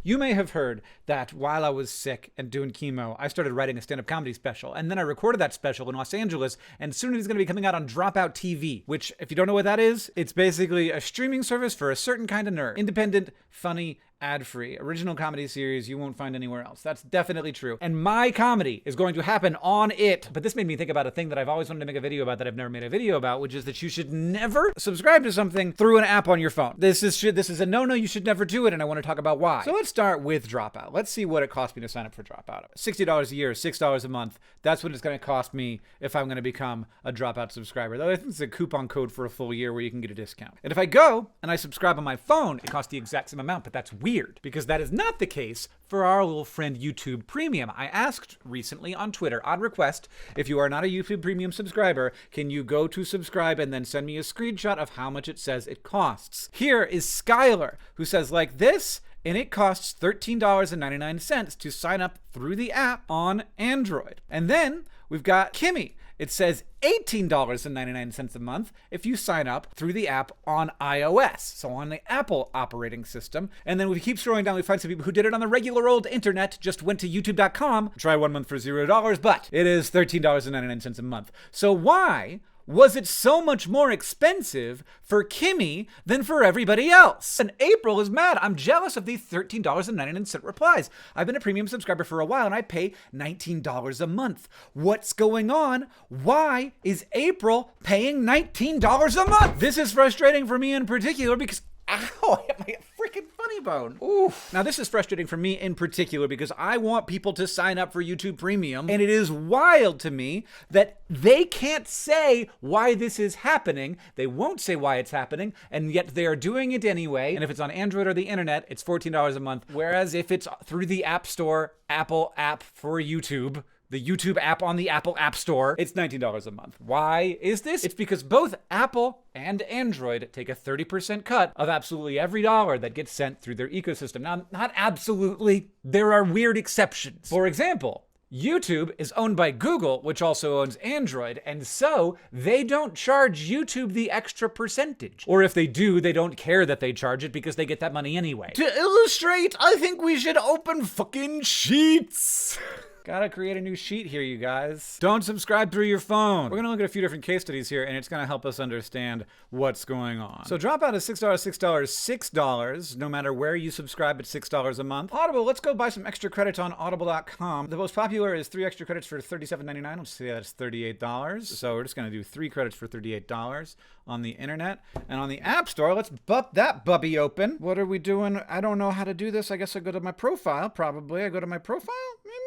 You may have heard that while I was sick and doing chemo, I started writing a stand-up comedy special, and then I recorded that special in Los Angeles, and soon it's going to be coming out on Dropout TV, which, if you don't know what that is, it's basically a streaming service for a certain kind of nerd. Independent, funny, ad-free, original comedy series you won't find anywhere else. That's definitely true. And my comedy is going to happen on it. But this made me think about a thing that I've always wanted to make a video about that I've never made a video about, which is that you should never subscribe to something through an app on your phone. This is a no-no. You should never do it, and I want to talk about why. So let's start with Dropout. Let's see what it cost me to sign up for Dropout. $60 a year, $6 a month. That's what it's going to cost me if I'm going to become a Dropout subscriber. Though I think it's a coupon code for a full year where you can get a discount. And if I go and I subscribe on my phone, it costs the exact same amount, but that's weird because that is not the case for our little friend YouTube Premium. I asked recently on Twitter, odd request, if you are not a YouTube Premium subscriber, can you go to subscribe and then send me a screenshot of how much it says it costs? Here is Skylar, who says like this, and it costs $13.99 to sign up through the app on Android. And then we've got Kimmy. It says $18.99 a month if you sign up through the app on iOS, so on the Apple operating system. And then we keep scrolling down, we find some people who did it on the regular old internet, just went to youtube.com, try 1 month for $0, but it is $13.99 a month. So why was it so much more expensive for Kimmy than for everybody else? And April is mad. I'm jealous of the $13.99 replies. I've been a premium subscriber for a while and I pay $19 a month. What's going on? Why is April paying $19 a month? This is frustrating for me in particular because ow, I hit my freaking funny bone. Oof. Now, this is frustrating for me in particular because I want people to sign up for YouTube Premium, and it is wild to me that they can't say why this is happening. They won't say why it's happening, and yet they are doing it anyway. And if it's on Android or the internet, it's $14 a month. Whereas if it's through the App Store, Apple app for YouTube, the YouTube app on the Apple App Store, it's $19 a month. Why is this? It's because both Apple and Android take a 30% cut of absolutely every dollar that gets sent through their ecosystem. Now, not absolutely. There are weird exceptions. For example, YouTube is owned by Google, which also owns Android, and so they don't charge YouTube the extra percentage. Or if they do, they don't care that they charge it because they get that money anyway. To illustrate, I think we should open fucking Sheets. Gotta create a new sheet here, you guys. Don't subscribe through your phone. We're gonna look at a few different case studies here, and it's gonna help us understand what's going on. So Dropout is $6, $6, $6, no matter where you subscribe, it's $6 a month. Audible, let's go buy some extra credits on audible.com. The most popular is 3 extra credits for $37.99. Let's say that's $38. So we're just gonna do 3 credits for $38 on the internet. And on the App Store, let's bump that bubby open. What are we doing? I don't know how to do this. I guess I go to my profile, probably. I go to my profile, maybe?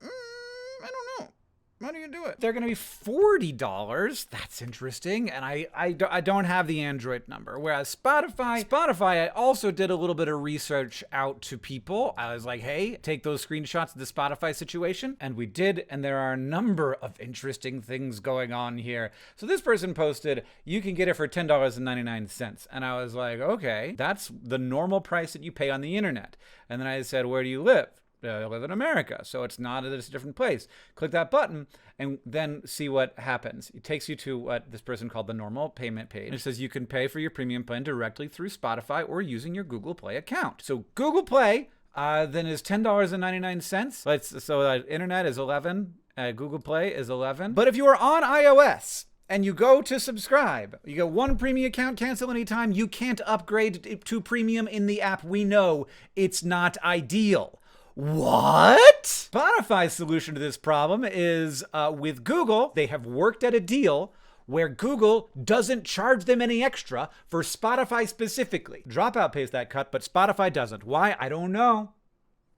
I don't know. How do you do it? They're going to be $40. That's interesting. And I don't have the Android number. Whereas Spotify, I also did a little bit of research out to people. I was like, hey, take those screenshots of the Spotify situation. And we did. And there are a number of interesting things going on here. So this person posted, you can get it for $10.99. And I was like, okay, that's the normal price that you pay on the internet. And then I said, where do you live? I live in America, so it's not a different place. Click that button and then see what happens. It takes you to what this person called the normal payment page. It says you can pay for your premium plan directly through Spotify or using your Google Play account. So Google Play then is $10.99. So internet is $11. Google Play is $11. But if you are on iOS and you go to subscribe, you go 1 premium account, cancel anytime, you can't upgrade to premium in the app. We know it's not ideal. What? Spotify's solution to this problem is with Google, they have worked at a deal where Google doesn't charge them any extra for Spotify specifically. Dropout pays that cut, but Spotify doesn't. Why? I don't know.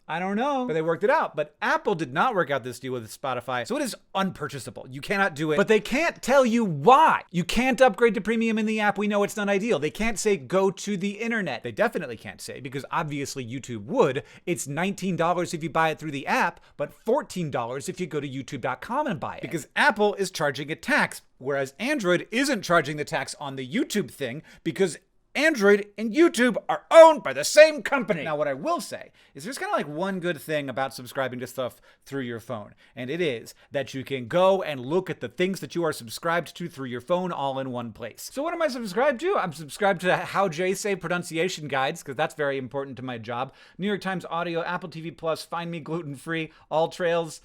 But they worked it out. But Apple did not work out this deal with Spotify, so it is unpurchasable. You cannot do it. But they can't tell you why. You can't upgrade to premium in the app. We know it's not ideal. They can't say go to the internet. They definitely can't say, because obviously YouTube would. It's $19 if you buy it through the app, but $14 if you go to youtube.com and buy it. Because Apple is charging a tax, whereas Android isn't charging the tax on the YouTube thing, because Android and YouTube are owned by the same company. Now, what I will say is there's kind of like one good thing about subscribing to stuff through your phone, and it is that you can go and look at the things that you are subscribed to through your phone all in one place. So what am I subscribed to? I'm subscribed to How Jay Say pronunciation guides, because that's very important to my job. New York Times Audio, Apple TV Plus, Find Me Gluten-Free, All Trails,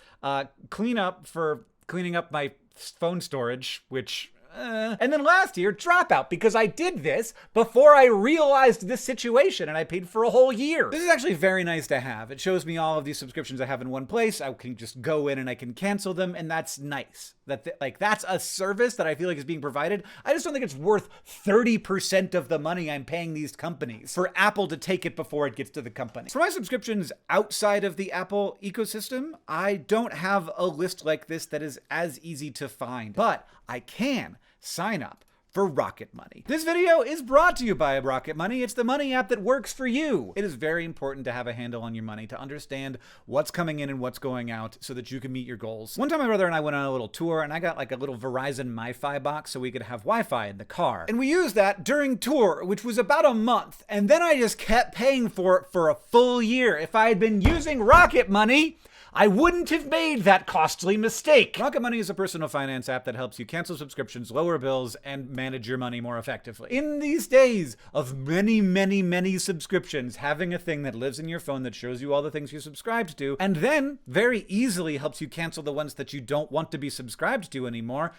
Cleaning up my phone storage, which... And then last year, Dropout, because I did this before I realized this situation and I paid for a whole year. This is actually very nice to have. It shows me all of these subscriptions I have in one place. I can just go in and I can cancel them, and that's nice. That's a service that I feel like is being provided. I just don't think it's worth 30% of the money I'm paying these companies for Apple to take it before it gets to the company. For my subscriptions outside of the Apple ecosystem, I don't have a list like this that is as easy to find, but I can sign up for Rocket Money. This video is brought to you by Rocket Money. It's the money app that works for you. It is very important to have a handle on your money, to understand what's coming in and what's going out so that you can meet your goals. One time my brother and I went on a little tour, and I got like a little Verizon MiFi box so we could have Wi-Fi in the car. And we used that during tour, which was about a month. And then I just kept paying for it for a full year. If I had been using Rocket Money, I wouldn't have made that costly mistake. Rocket Money is a personal finance app that helps you cancel subscriptions, lower bills, and manage your money more effectively. In these days of many subscriptions, having a thing that lives in your phone that shows you all the things you're subscribed to, and then very easily helps you cancel the ones that you don't want to be subscribed to anymore,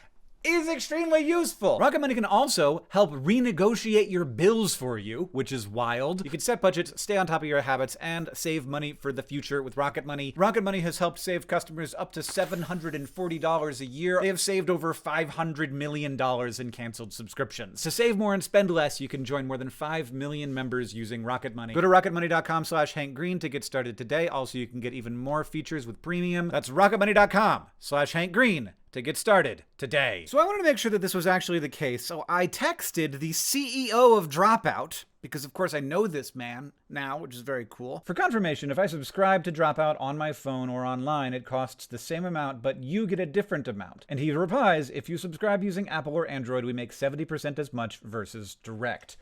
is extremely useful. Rocket Money can also help renegotiate your bills for you, which is wild. You can set budgets, stay on top of your habits, and save money for the future with Rocket Money. Rocket Money has helped save customers up to $740 a year. They have saved over $500 million in canceled subscriptions. To save more and spend less, you can join more than 5 million members using Rocket Money. Go to rocketmoney.com/HankGreen to get started today. Also, you can get even more features with premium. That's rocketmoney.com/HankGreen to get started today. So I wanted to make sure that this was actually the case, so I texted the CEO of Dropout, because of course I know this man now, which is very cool, for confirmation. If I subscribe to Dropout on my phone or online, it costs the same amount, but you get a different amount. And he replies, if you subscribe using Apple or Android, we make 70% as much versus direct.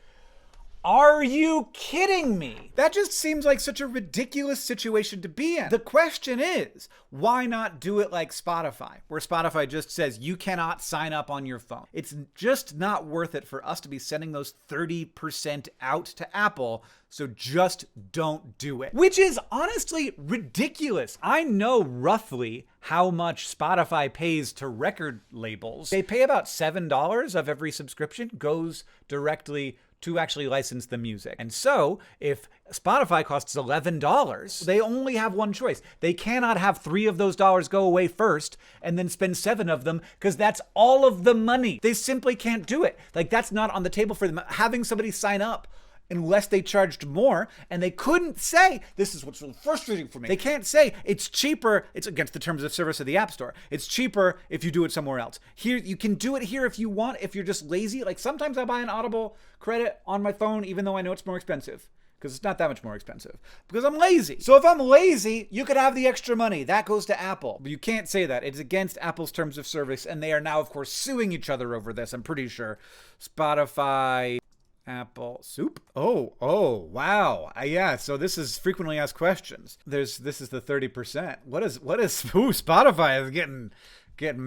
Are you kidding me? That just seems like such a ridiculous situation to be in. The question is, why not do it like Spotify, where Spotify just says you cannot sign up on your phone? It's just not worth it for us to be sending those 30% out to Apple, so just don't do it. Which is honestly ridiculous. I know roughly how much Spotify pays to record labels. They pay about $7 of every subscription goes directly to actually license the music. And so if Spotify costs $11, they only have one choice. They cannot have 3 of those dollars go away first and then spend 7 of them, because that's all of the money. They simply can't do it. Like, that's not on the table for them. Having somebody sign up unless they charged more, and they couldn't say, this is what's really frustrating for me. They can't say it's cheaper. It's against the terms of service of the App Store. It's cheaper if you do it somewhere else. Here, you can do it here if you want, if you're just lazy. Like, sometimes I buy an Audible credit on my phone, even though I know it's more expensive, because it's not that much more expensive, because I'm lazy. So if I'm lazy, you could have the extra money. That goes to Apple. But you can't say that. It's against Apple's terms of service, and they are now, of course, suing each other over this, I'm pretty sure. Spotify, Apple soup. Oh, wow. Yeah, so this is frequently asked questions. This is the 30%. What is Spotify is getting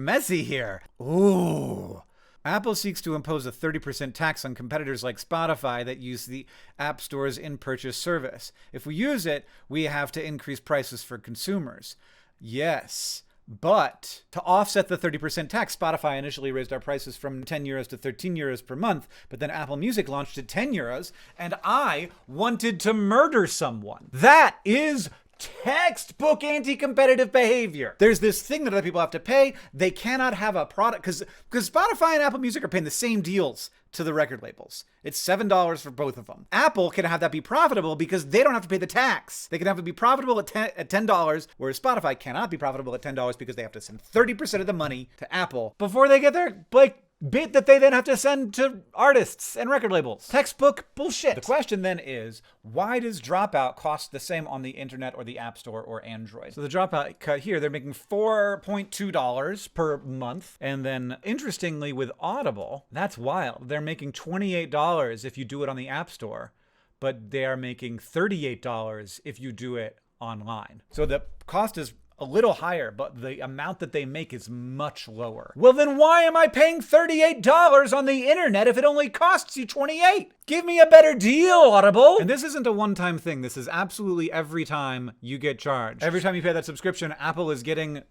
messy here. Ooh. Apple seeks to impose a 30% tax on competitors like Spotify that use the App Store's in-purchase service. If we use it, we have to increase prices for consumers. Yes. But to offset the 30% tax, Spotify initially raised our prices from 10 euros to 13 euros per month, but then Apple Music launched at 10 euros, and I wanted to murder someone. That is textbook anti-competitive behavior. There's this thing that other people have to pay. They cannot have a product, because Spotify and Apple Music are paying the same deals to the record labels. It's $7 for both of them. Apple can have that be profitable because they don't have to pay the tax. They can have to be profitable at $10, whereas Spotify cannot be profitable at $10 because they have to send 30% of the money to Apple before they get their bit that they then have to send to artists and record labels. Textbook bullshit. The question then is, why does Dropout cost the same on the internet or the App Store or Android? So the Dropout cut here, they're making $4.2 per month. And then interestingly with Audible, that's wild. They're making $28 if you do it on the App Store, but they are making $38 if you do it online. So the cost is a little higher, but the amount that they make is much lower. Well, then why am I paying $38 on the internet if it only costs you $28? Give me a better deal, Audible. And this isn't a one-time thing. This is absolutely every time you get charged. Every time you pay that subscription, Apple is getting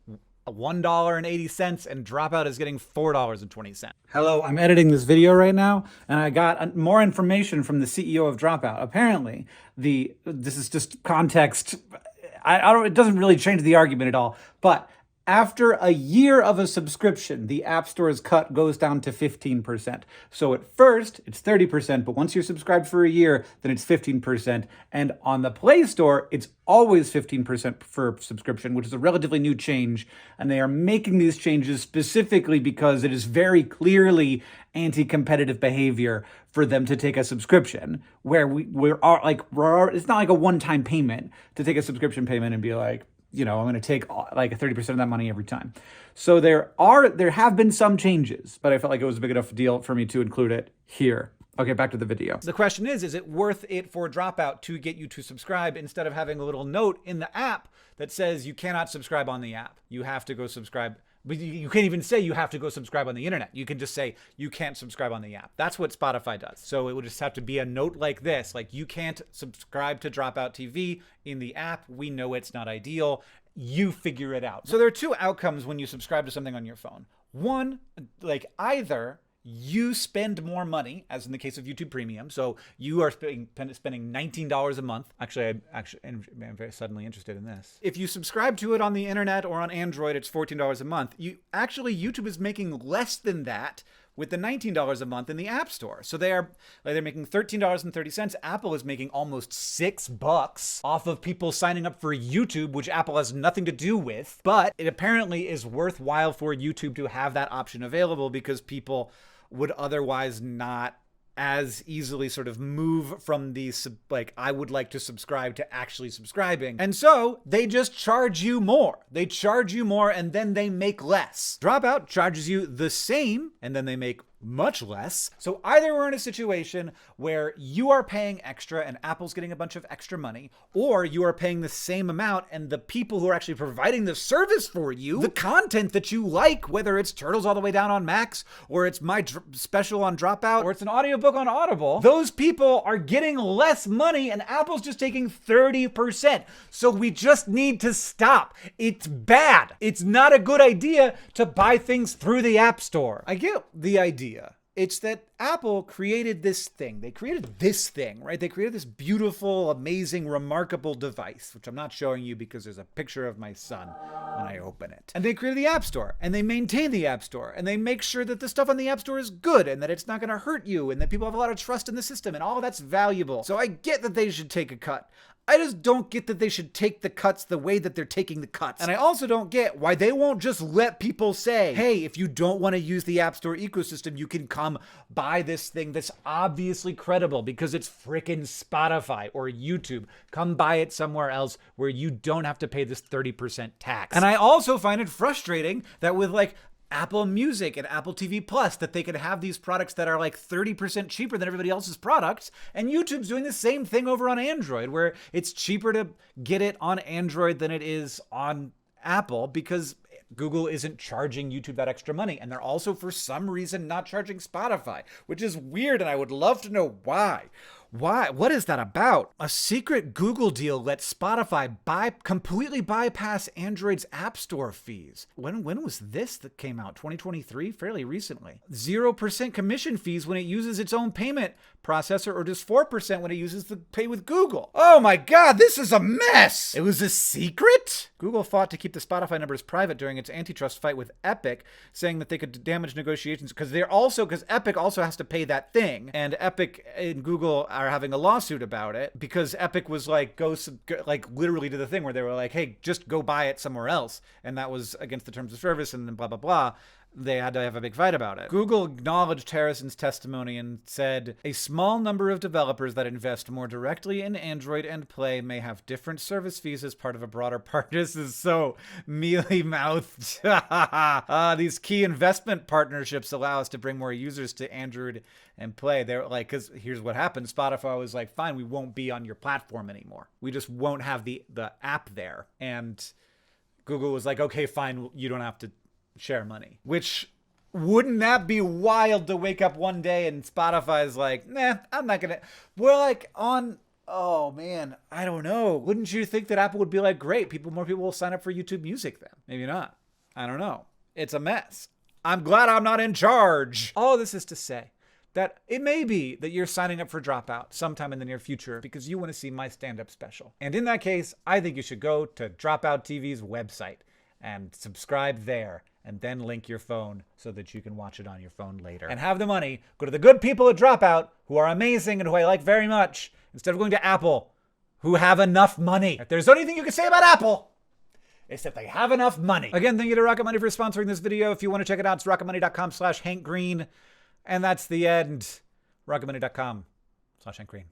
$1.80 and Dropout is getting $4.20. Hello, I'm editing this video right now, and I got more information from the CEO of Dropout. Apparently, this is just context. It doesn't really change the argument at all, but after a year of a subscription, the App Store's cut goes down to 15%. So at first, it's 30%, but once you're subscribed for a year, then it's 15%. And on the Play Store, it's always 15% for subscription, which is a relatively new change. And they are making these changes specifically because it is very clearly anti-competitive behavior for them to take a subscription where it's not like a one-time payment to take a subscription payment and be like, I'm going to take like 30% of that money every time. So there have been some changes, but I felt like it was a big enough deal for me to include it here. Okay, back to the video. The question is it worth it for Dropout to get you to subscribe instead of having a little note in the app that says you cannot subscribe on the app? You have to go subscribe. But you can't even say you have to go subscribe on the internet. You can just say you can't subscribe on the app. That's what Spotify does. So it would just have to be a note like this, like you can't subscribe to Dropout TV in the app. We know it's not ideal. You figure it out. So there are two outcomes when you subscribe to something on your phone. One, like either you spend more money, as in the case of YouTube Premium. So you are spending $19 a month. Actually, I'm very suddenly interested in this. If you subscribe to it on the internet or on Android, it's $14 a month. YouTube is making less than that with the $19 a month in the App Store. So they're making $13.30. Apple is making almost $6 off of people signing up for YouTube, which Apple has nothing to do with. But it apparently is worthwhile for YouTube to have that option available because people would otherwise not as easily sort of move from the I would like to subscribe to actually subscribing. And so they just charge you more. They charge you more and then they make less. Dropout charges you the same and then they make much less. So either we're in a situation where you are paying extra and Apple's getting a bunch of extra money, or you are paying the same amount and the people who are actually providing the service for you, the content that you like, whether it's Turtles All the Way Down on Max, or it's my special on Dropout, or it's an audiobook on Audible, those people are getting less money and Apple's just taking 30%. So we just need to stop. It's bad. It's not a good idea to buy things through the App Store. I get the idea. It's that Apple created this thing. They created this thing, right? They created this beautiful, amazing, remarkable device, which I'm not showing you because there's a picture of my son when I open it. And they created the App Store, and they maintain the App Store, and they make sure that the stuff on the App Store is good, and that it's not going to hurt you, and that people have a lot of trust in the system, and all that's valuable. So I get that they should take a cut. I just don't get that they should take the cuts the way that they're taking the cuts. And I also don't get why they won't just let people say, hey, if you don't want to use the App Store ecosystem, you can come buy this thing that's obviously credible because it's frickin' Spotify or YouTube. Come buy it somewhere else where you don't have to pay this 30% tax. And I also find it frustrating that with Apple Music and Apple TV Plus, that they could have these products that are 30% cheaper than everybody else's products. And YouTube's doing the same thing over on Android, where it's cheaper to get it on Android than it is on Apple because Google isn't charging YouTube that extra money. And they're also, for some reason, not charging Spotify, which is weird. And I would love to know why. Why? What is that about? A secret Google deal lets Spotify completely bypass Android's App Store fees. When was this that came out? 2023? Fairly recently. 0% commission fees when it uses its own payment processor, or just 4% when it uses the Pay with Google. Oh my God, this is a mess! It was a secret? Google fought to keep the Spotify numbers private during its antitrust fight with Epic, saying that they could damage negotiations because Epic also has to pay that thing, and Epic and Google are having a lawsuit about it because Epic was literally to the thing where they were like, hey, just go buy it somewhere else, and that was against the terms of service, and then blah blah blah. they had to have a big fight about it. Google acknowledged Harrison's testimony and said, a small number of developers that invest more directly in Android and Play may have different service fees as part of a broader part. This is so mealy-mouthed. These key investment partnerships allow us to bring more users to Android and Play. They're like, because here's what happened. Spotify was like, fine, we won't be on your platform anymore. We just won't have the app there. And Google was like, okay, fine, you don't have to share money. Which, wouldn't that be wild to wake up one day and Spotify's like, nah, I'm not gonna. We're like on, oh man, I don't know. Wouldn't you think that Apple would be like, great, more people will sign up for YouTube Music then? Maybe not. I don't know. It's a mess. I'm glad I'm not in charge. All this is to say that it may be that you're signing up for Dropout sometime in the near future because you want to see my stand-up special. And in that case, I think you should go to Dropout TV's website and subscribe there, and then link your phone so that you can watch it on your phone later. And have the money go to the good people at Dropout, who are amazing and who I like very much, instead of going to Apple, who have enough money. If there's anything you can say about Apple, it's that they have enough money. Again, thank you to Rocket Money for sponsoring this video. If you want to check it out, it's rocketmoney.com/HankGreen. And that's the end. rocketmoney.com/HankGreen.